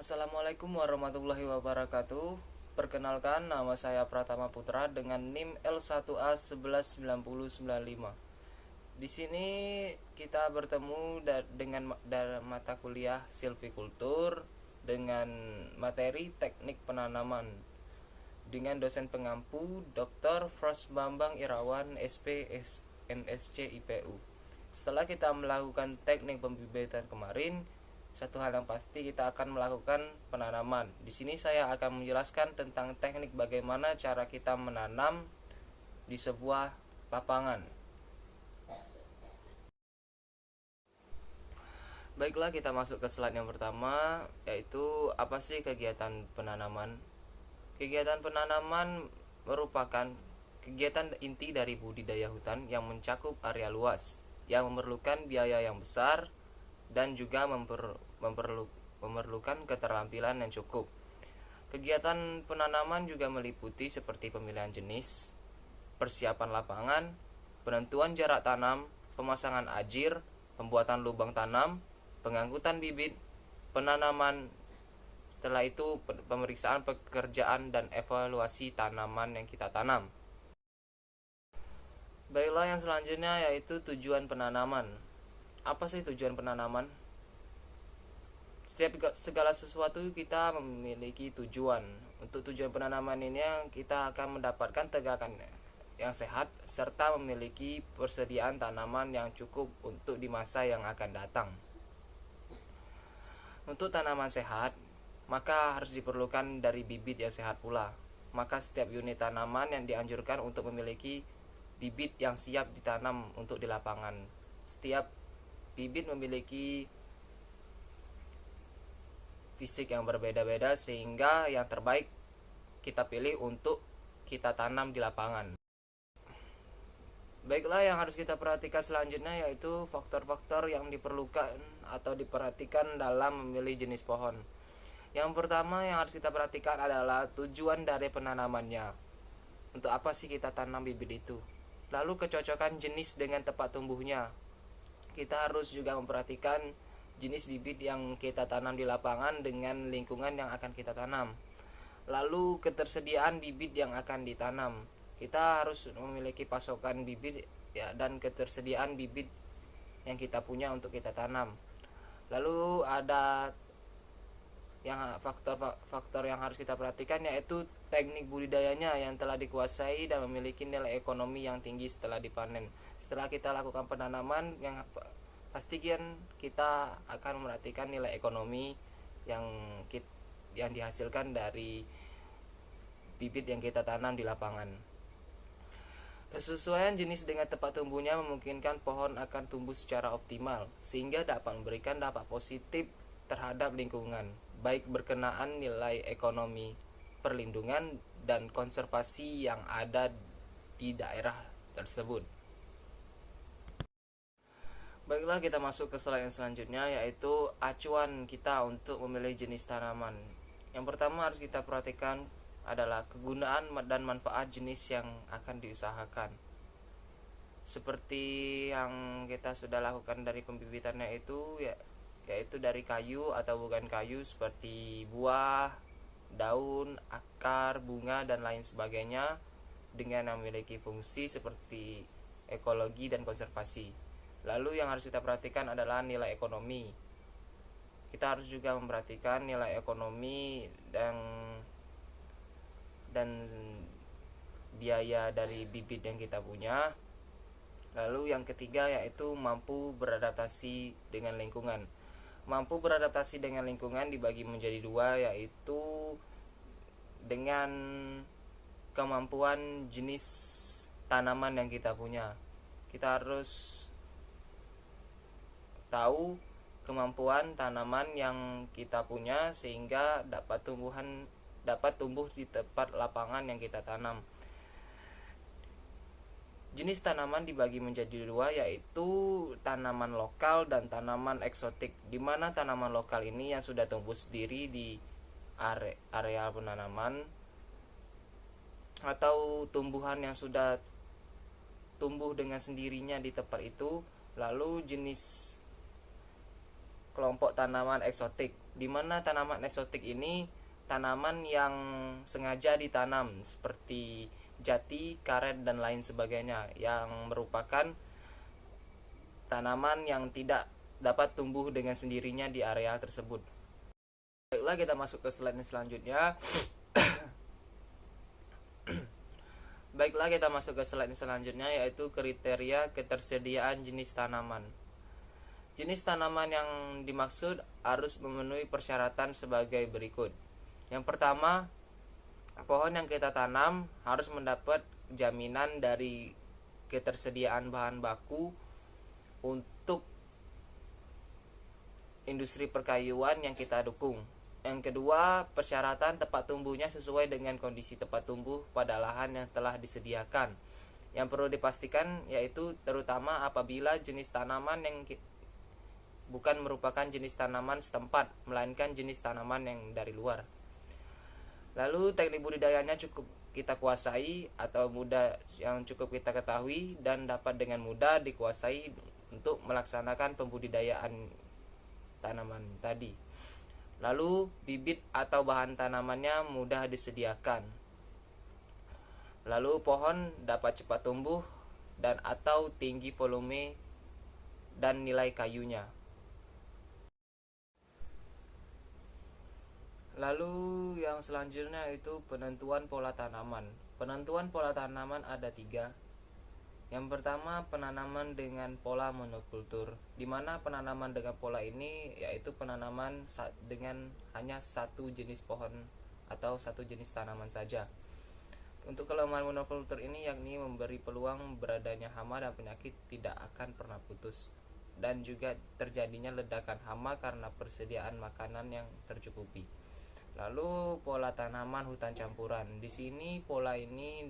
Assalamualaikum warahmatullahi wabarakatuh. Perkenalkan, nama saya Pratama Putra dengan NIM L1A119095. Di sini kita bertemu dengan mata kuliah silvikultur dengan materi teknik penanaman dengan dosen pengampu Dr. Fros Bambang Irawan SP MSc IPU. Setelah kita melakukan teknik pembibitan kemarin, satu hal yang pasti kita akan melakukan penanaman. Di sini saya akan menjelaskan tentang teknik bagaimana cara kita menanam di sebuah lapangan. Baiklah, kita masuk ke slide yang pertama, yaitu apa sih kegiatan penanaman? Kegiatan penanaman merupakan kegiatan inti dari budidaya hutan yang mencakup area luas, yang memerlukan biaya yang besar dan juga memerlukan keterampilan yang cukup. Kegiatan penanaman juga meliputi seperti pemilihan jenis, persiapan lapangan, penentuan jarak tanam, pemasangan ajir, pembuatan lubang tanam, pengangkutan bibit, penanaman. Setelah itu pemeriksaan pekerjaan dan evaluasi tanaman yang kita tanam. Baiklah, yang selanjutnya yaitu tujuan penanaman. Apa sih tujuan penanaman? Segala sesuatu kita memiliki tujuan. Untuk tujuan penanaman ini kita akan mendapatkan tegakan yang sehat serta memiliki persediaan tanaman yang cukup untuk di masa yang akan datang. Untuk tanaman sehat, maka harus diperlukan dari bibit yang sehat pula. Maka setiap unit tanaman yang dianjurkan untuk memiliki bibit yang siap ditanam untuk di lapangan. Setiap bibit memiliki fisik yang berbeda-beda sehingga yang terbaik kita pilih untuk kita tanam di lapangan. Baiklah, yang harus kita perhatikan selanjutnya yaitu faktor-faktor yang diperlukan atau diperhatikan dalam memilih jenis pohon. Yang pertama yang harus kita perhatikan adalah tujuan dari penanamannya. Untuk apa sih kita tanam bibit itu? Lalu kecocokan jenis dengan tempat tumbuhnya. Kita harus juga memperhatikan jenis bibit yang kita tanam di lapangan dengan lingkungan yang akan kita tanam. Lalu ketersediaan bibit yang akan ditanam. Kita harus memiliki pasokan bibit ya, dan ketersediaan bibit yang kita punya untuk kita tanam. Lalu ada faktor yang harus kita perhatikan yaitu teknik budidayanya yang telah dikuasai dan memiliki nilai ekonomi yang tinggi setelah dipanen. Setelah kita lakukan penanaman, yang pastikan kita akan memperhatikan nilai ekonomi yang dihasilkan dari bibit yang kita tanam di lapangan. Kesesuaian jenis dengan tempat tumbuhnya memungkinkan pohon akan tumbuh secara optimal sehingga dapat memberikan dampak positif terhadap lingkungan, baik berkenaan nilai ekonomi, perlindungan, dan konservasi yang ada di daerah tersebut. Baiklah, kita masuk ke slide yang selanjutnya yaitu acuan kita untuk memilih jenis tanaman. Yang pertama harus kita perhatikan adalah kegunaan dan manfaat jenis yang akan diusahakan. Seperti yang kita sudah lakukan dari pembibitannya itu yaitu dari kayu atau bukan kayu seperti buah, daun, akar, bunga, dan lain sebagainya dengan memiliki fungsi seperti ekologi dan konservasi. Lalu yang harus kita perhatikan adalah nilai ekonomi. Kita harus juga memperhatikan nilai ekonomi dan biaya dari bibit yang kita punya. Lalu yang ketiga yaitu mampu beradaptasi dengan lingkungan. Mampu beradaptasi dengan lingkungan dibagi menjadi dua, yaitu dengan kemampuan jenis tanaman yang kita punya. Kita harus tahu kemampuan tanaman yang kita punya sehingga dapat tumbuh di tempat lapangan yang kita tanam. Jenis tanaman dibagi menjadi dua, yaitu tanaman lokal dan tanaman eksotik, di mana tanaman lokal ini yang sudah tumbuh sendiri di area penanaman atau tumbuhan yang sudah tumbuh dengan sendirinya di tempat itu. Lalu jenis kelompok tanaman eksotik, di mana tanaman eksotik ini tanaman yang sengaja ditanam seperti jati, karet, dan lain sebagainya, yang merupakan tanaman yang tidak dapat tumbuh dengan sendirinya di area tersebut. Baiklah, kita masuk ke slide selanjutnya. Baiklah, kita masuk ke slide selanjutnya, yaitu kriteria ketersediaan jenis tanaman. Jenis tanaman yang dimaksud harus memenuhi persyaratan sebagai berikut. Yang pertama, pohon yang kita tanam harus mendapat jaminan dari ketersediaan bahan baku untuk industri perkayuan yang kita dukung. Yang kedua, persyaratan tempat tumbuhnya sesuai dengan kondisi tempat tumbuh pada lahan yang telah disediakan. Yang perlu dipastikan yaitu terutama apabila jenis tanaman yang bukan merupakan jenis tanaman setempat, melainkan jenis tanaman yang dari luar. Lalu teknik budidayanya cukup kita kuasai atau mudah yang cukup kita ketahui dan dapat dengan mudah dikuasai untuk melaksanakan pembudidayaan tanaman tadi. Lalu bibit atau bahan tanamannya mudah disediakan. Lalu pohon dapat cepat tumbuh dan atau tinggi volume dan nilai kayunya. Lalu yang selanjutnya itu penentuan pola tanaman. Penentuan pola tanaman ada 3. Yang pertama, penanaman dengan pola monokultur, di mana penanaman dengan pola ini yaitu penanaman dengan hanya satu jenis pohon atau satu jenis tanaman saja. Untuk kelemahan monokultur ini yakni memberi peluang beradanya hama dan penyakit tidak akan pernah putus, dan juga terjadinya ledakan hama karena persediaan makanan yang tercukupi. Lalu pola tanaman hutan campuran. Di sini pola ini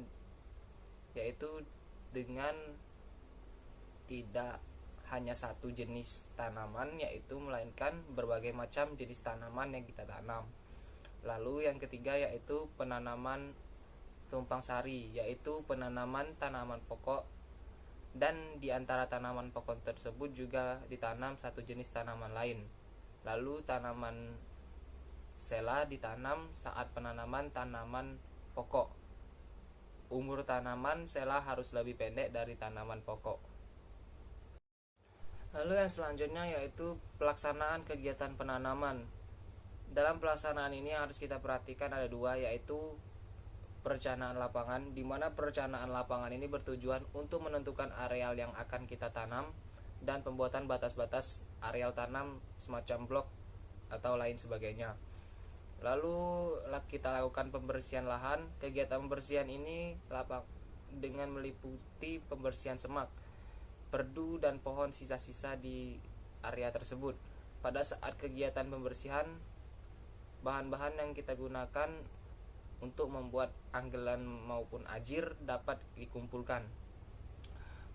yaitu dengan tidak hanya satu jenis tanaman, yaitu melainkan berbagai macam jenis tanaman yang kita tanam. Lalu yang ketiga yaitu penanaman tumpang sari, yaitu penanaman tanaman pokok, dan di antara tanaman pokok tersebut juga ditanam satu jenis tanaman lain. Lalu tanaman sela ditanam saat penanaman tanaman pokok. Umur tanaman sela harus lebih pendek dari tanaman pokok. Lalu yang selanjutnya yaitu pelaksanaan kegiatan penanaman. Dalam pelaksanaan ini harus kita perhatikan ada 2, yaitu perencanaan lapangan, di mana perencanaan lapangan ini bertujuan untuk menentukan areal yang akan kita tanam dan pembuatan batas-batas areal tanam semacam blok atau lain sebagainya. Lalu kita lakukan pembersihan lahan. Kegiatan pembersihan ini dengan meliputi pembersihan semak, perdu, dan pohon sisa-sisa di area tersebut. Pada saat kegiatan pembersihan, bahan-bahan yang kita gunakan untuk membuat anggelan maupun ajir dapat dikumpulkan.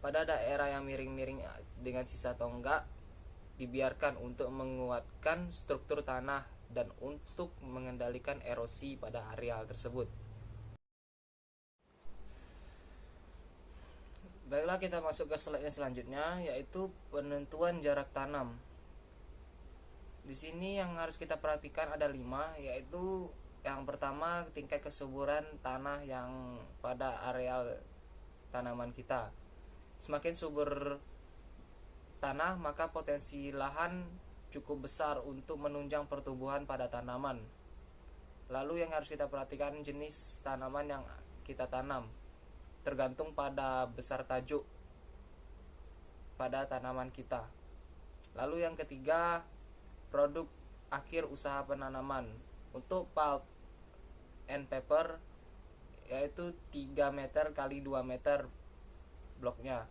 Pada daerah yang miring-miring dengan sisa tonggak dibiarkan untuk menguatkan struktur tanah dan untuk mengendalikan erosi pada areal tersebut. Baiklah, kita masuk ke slide selanjutnya, yaitu penentuan jarak tanam. Di sini yang harus kita perhatikan ada 5, yaitu yang pertama tingkat kesuburan tanah yang pada areal tanaman kita. Semakin subur tanah, maka potensi lahan cukup besar untuk menunjang pertumbuhan pada tanaman. Lalu yang harus kita perhatikan jenis tanaman yang kita tanam, tergantung pada besar tajuk pada tanaman kita. Lalu yang ketiga, produk akhir usaha penanaman. Untuk pulp and paper yaitu 3 meter kali 2 meter bloknya.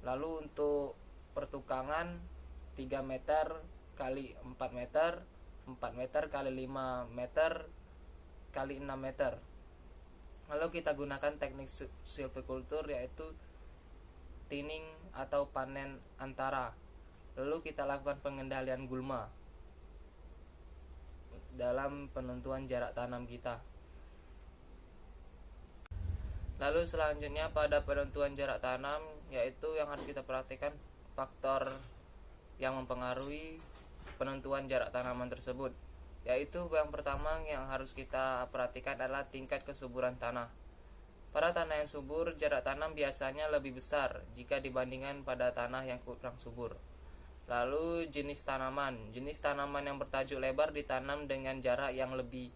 Lalu untuk pertukangan 3 meter kali 4 meter, 4 meter kali 5 meter kali 6 meter. Lalu kita gunakan teknik silviculture yaitu thinning atau panen antara. Lalu kita lakukan pengendalian gulma dalam penentuan jarak tanam kita. Lalu selanjutnya pada penentuan jarak tanam, yaitu yang harus kita perhatikan faktor yang mempengaruhi penentuan jarak tanaman tersebut, yaitu yang pertama yang harus kita perhatikan adalah tingkat kesuburan tanah. Pada tanah yang subur, jarak tanam biasanya lebih besar jika dibandingkan pada tanah yang kurang subur. Lalu jenis tanaman. Jenis tanaman yang bertajuk lebar ditanam dengan jarak yang lebih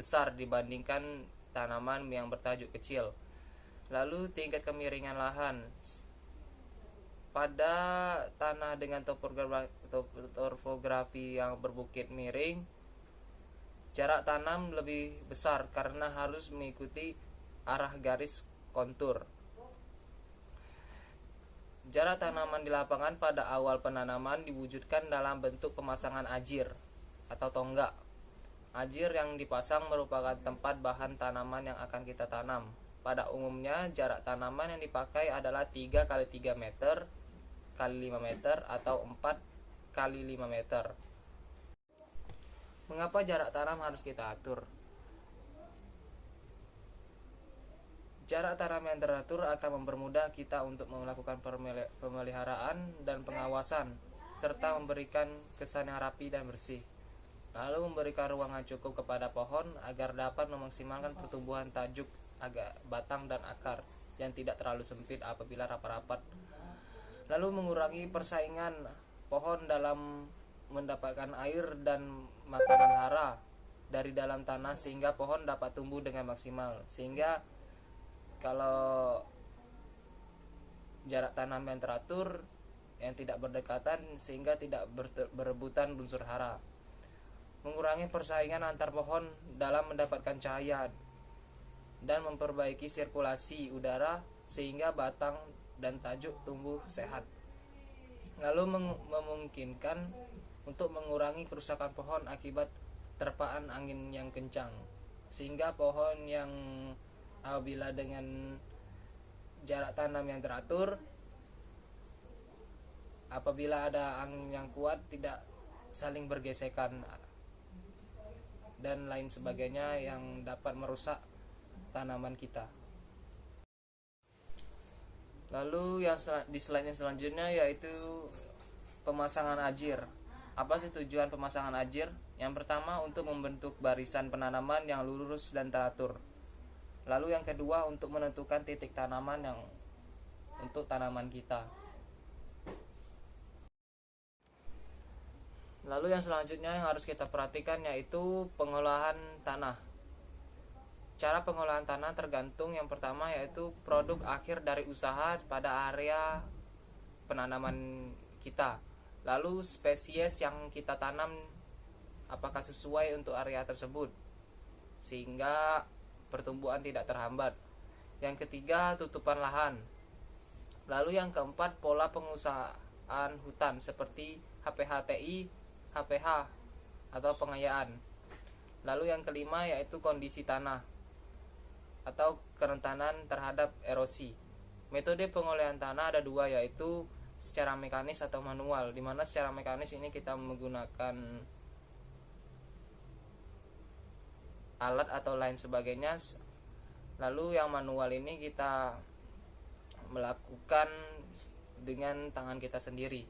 besar dibandingkan tanaman yang bertajuk kecil. Lalu tingkat kemiringan lahan. Pada tanah dengan topografi yang berbukit miring, jarak tanam lebih besar karena harus mengikuti arah garis kontur. Jarak tanaman di lapangan pada awal penanaman diwujudkan dalam bentuk pemasangan ajir atau tonggak. Ajir yang dipasang merupakan tempat bahan tanaman yang akan kita tanam. Pada umumnya jarak tanaman yang dipakai adalah 3 x 3 meter x 5 meter atau 4 x 5 meter. Mengapa jarak tanam harus kita atur? Jarak tanam yang teratur akan mempermudah kita untuk melakukan pemeliharaan dan pengawasan, serta memberikan kesan yang rapi dan bersih. Lalu memberikan ruang yang cukup kepada pohon agar dapat memaksimalkan pertumbuhan tajuk, batang dan akar yang tidak terlalu sempit apabila rapat-rapat. Lalu mengurangi persaingan pohon dalam mendapatkan air dan makanan hara dari dalam tanah sehingga pohon dapat tumbuh dengan maksimal. Sehingga kalau jarak tanam yang teratur, yang tidak berdekatan sehingga tidak berebutan unsur hara. Mengurangi persaingan antar pohon dalam mendapatkan cahaya dan memperbaiki sirkulasi udara sehingga batang dan tajuk tumbuh sehat. Lalu memungkinkan untuk mengurangi kerusakan pohon akibat terpaan angin yang kencang, sehingga pohon yang apabila dengan jarak tanam yang teratur, apabila ada angin yang kuat tidak saling bergesekan dan lain sebagainya yang dapat merusak tanaman kita. Lalu yang di slide selanjutnya yaitu pemasangan ajir. Apa sih tujuan pemasangan ajir? Yang pertama untuk membentuk barisan penanaman yang lurus dan teratur. Lalu yang kedua untuk menentukan titik tanaman yang untuk tanaman kita. Lalu yang selanjutnya yang harus kita perhatikan yaitu pengolahan tanah. Cara pengolahan tanah tergantung yang pertama yaitu produk akhir dari usaha pada area penanaman kita. Lalu spesies yang kita tanam apakah sesuai untuk area tersebut sehingga pertumbuhan tidak terhambat. Yang ketiga tutupan lahan. Lalu yang keempat pola pengusahaan hutan seperti HPHTI, HPH atau pengayaan. Lalu yang kelima yaitu kondisi tanah atau kerentanan terhadap erosi. Metode pengolahan tanah ada dua yaitu secara mekanis atau manual, di mana secara mekanis ini kita menggunakan alat atau lain sebagainya. Lalu yang manual ini kita melakukan dengan tangan kita sendiri.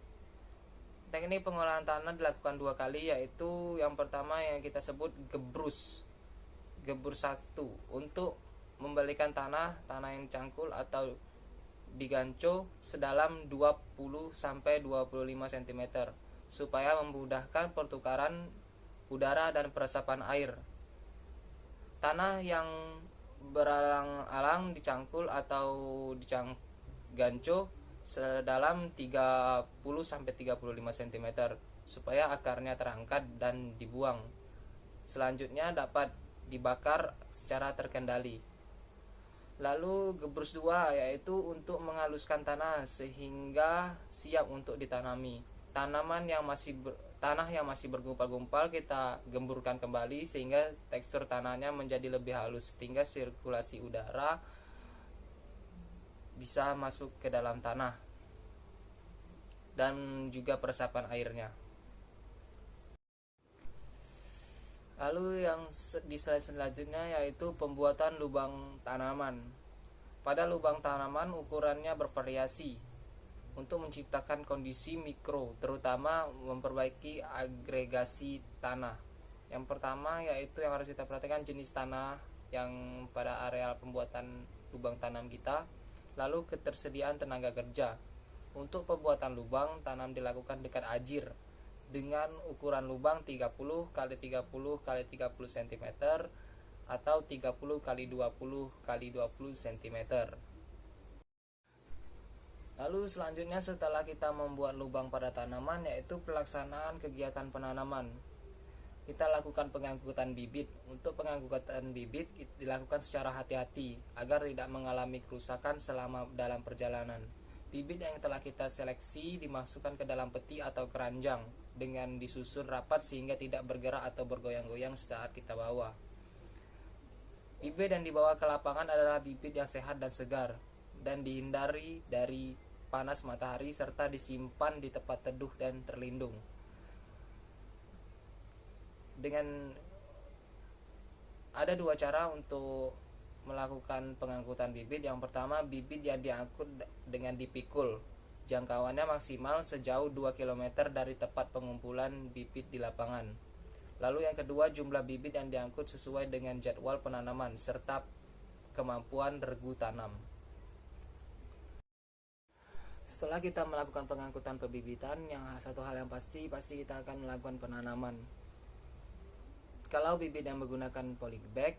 Teknik pengolahan tanah dilakukan 2 kali yaitu yang pertama yang kita sebut gebrus 1 untuk membalikan tanah yang cangkul atau diganco sedalam 20-25 cm supaya memudahkan pertukaran udara dan peresapan air. Tanah yang beralang-alang dicangkul atau diganco sedalam 30-35 cm supaya akarnya terangkat dan dibuang. Selanjutnya dapat dibakar secara terkendali. Lalu gebrus 2 yaitu untuk menghaluskan tanah sehingga siap untuk ditanami. Tanah yang masih bergumpal-gumpal kita gemburkan kembali sehingga tekstur tanahnya menjadi lebih halus sehingga sirkulasi udara bisa masuk ke dalam tanah dan juga peresapan airnya. Lalu yang di slide selanjutnya yaitu pembuatan lubang tanaman. Pada lubang tanaman ukurannya bervariasi untuk menciptakan kondisi mikro, terutama memperbaiki agregasi tanah. Yang pertama yaitu yang harus kita perhatikan jenis tanah yang pada areal pembuatan lubang tanam kita, lalu ketersediaan tenaga kerja. Untuk pembuatan lubang tanam dilakukan dekat ajir dengan ukuran lubang 30 x 30 x 30 cm atau 30 x 20 x 20 cm. Lalu selanjutnya setelah kita membuat lubang pada tanaman yaitu pelaksanaan kegiatan penanaman. Kita lakukan pengangkutan bibit. Untuk pengangkutan bibit dilakukan secara hati-hati agar tidak mengalami kerusakan selama dalam perjalanan. Bibit yang telah kita seleksi dimasukkan ke dalam peti atau keranjang dengan disusun rapat sehingga tidak bergerak atau bergoyang-goyang saat kita bawa. Bibit yang dibawa ke lapangan adalah bibit yang sehat dan segar dan dihindari dari panas matahari serta disimpan di tempat teduh dan terlindung. Dengan ada dua cara untuk melakukan pengangkutan bibit. Yang pertama, bibit yang diangkut dengan dipikul. Jangkauannya maksimal sejauh 2 km dari tempat pengumpulan bibit di lapangan. Lalu yang kedua, jumlah bibit yang diangkut sesuai dengan jadwal penanaman serta kemampuan regu tanam. Setelah kita melakukan pengangkutan pebibitan, yang satu hal yang pasti kita akan melakukan penanaman. Kalau bibit yang menggunakan polybag,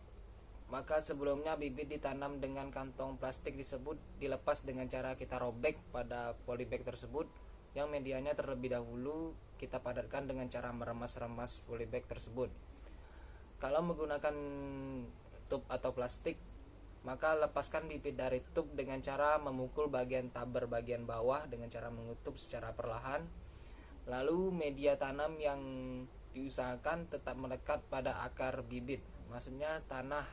maka sebelumnya bibit ditanam dengan kantong plastik tersebut dilepas dengan cara kita robek pada polybag tersebut, yang medianya terlebih dahulu kita padatkan dengan cara meremas-remas polybag tersebut. Kalau menggunakan tub atau plastik, maka lepaskan bibit dari tub dengan cara memukul bagian taber bagian bawah dengan cara mengutup secara perlahan. Lalu media tanam yang diusahakan tetap melekat pada akar bibit. Maksudnya tanah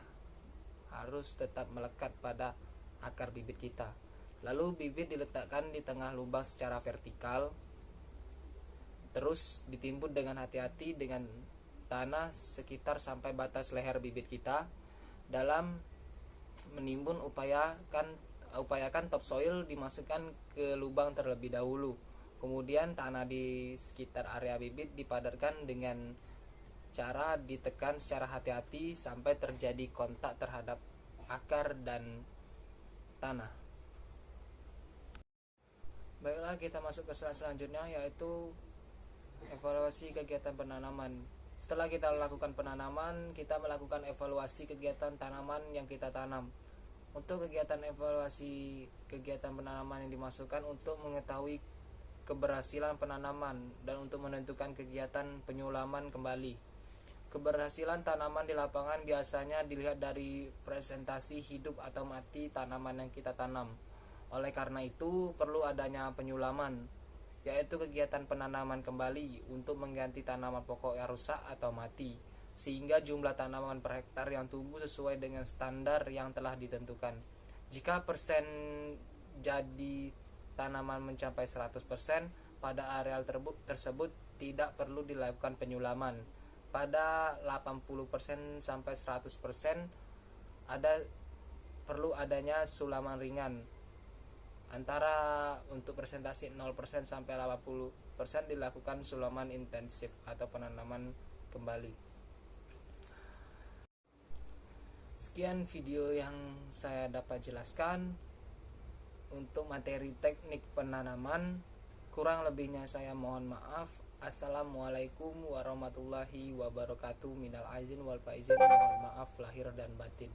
harus tetap melekat pada akar bibit kita. Lalu bibit diletakkan di tengah lubang secara vertikal. Terus ditimbun dengan hati-hati dengan tanah sekitar sampai batas leher bibit kita. Dalam menimbun upayakan topsoil dimasukkan ke lubang terlebih dahulu. Kemudian tanah di sekitar area bibit dipadatkan dengan cara ditekan secara hati-hati sampai terjadi kontak terhadap akar dan tanah. Baiklah, kita masuk ke slide selanjutnya yaitu evaluasi kegiatan penanaman. Setelah kita melakukan penanaman, kita melakukan evaluasi kegiatan tanaman yang kita tanam. Untuk kegiatan evaluasi kegiatan penanaman yang dimasukkan untuk mengetahui keberhasilan penanaman dan untuk menentukan kegiatan penyulaman kembali. Keberhasilan tanaman di lapangan biasanya dilihat dari presentasi hidup atau mati tanaman yang kita tanam. Oleh karena itu perlu adanya penyulaman, yaitu kegiatan penanaman kembali untuk mengganti tanaman pokok yang rusak atau mati, sehingga jumlah tanaman per hektar yang tumbuh sesuai dengan standar yang telah ditentukan. Jika persen jadi tanaman mencapai 100%, pada areal tersebut tidak perlu dilakukan penyulaman. Pada 80% sampai 100% perlu adanya sulaman ringan. Antara untuk presentasi 0% sampai 80% dilakukan sulaman intensif atau penanaman kembali. Sekian video yang saya dapat jelaskan untuk materi teknik penanaman. Kurang lebihnya saya mohon maaf. Assalamualaikum warahmatullahi wabarakatuh. Minal aizin wal faizin. Mohon maaf lahir dan batin.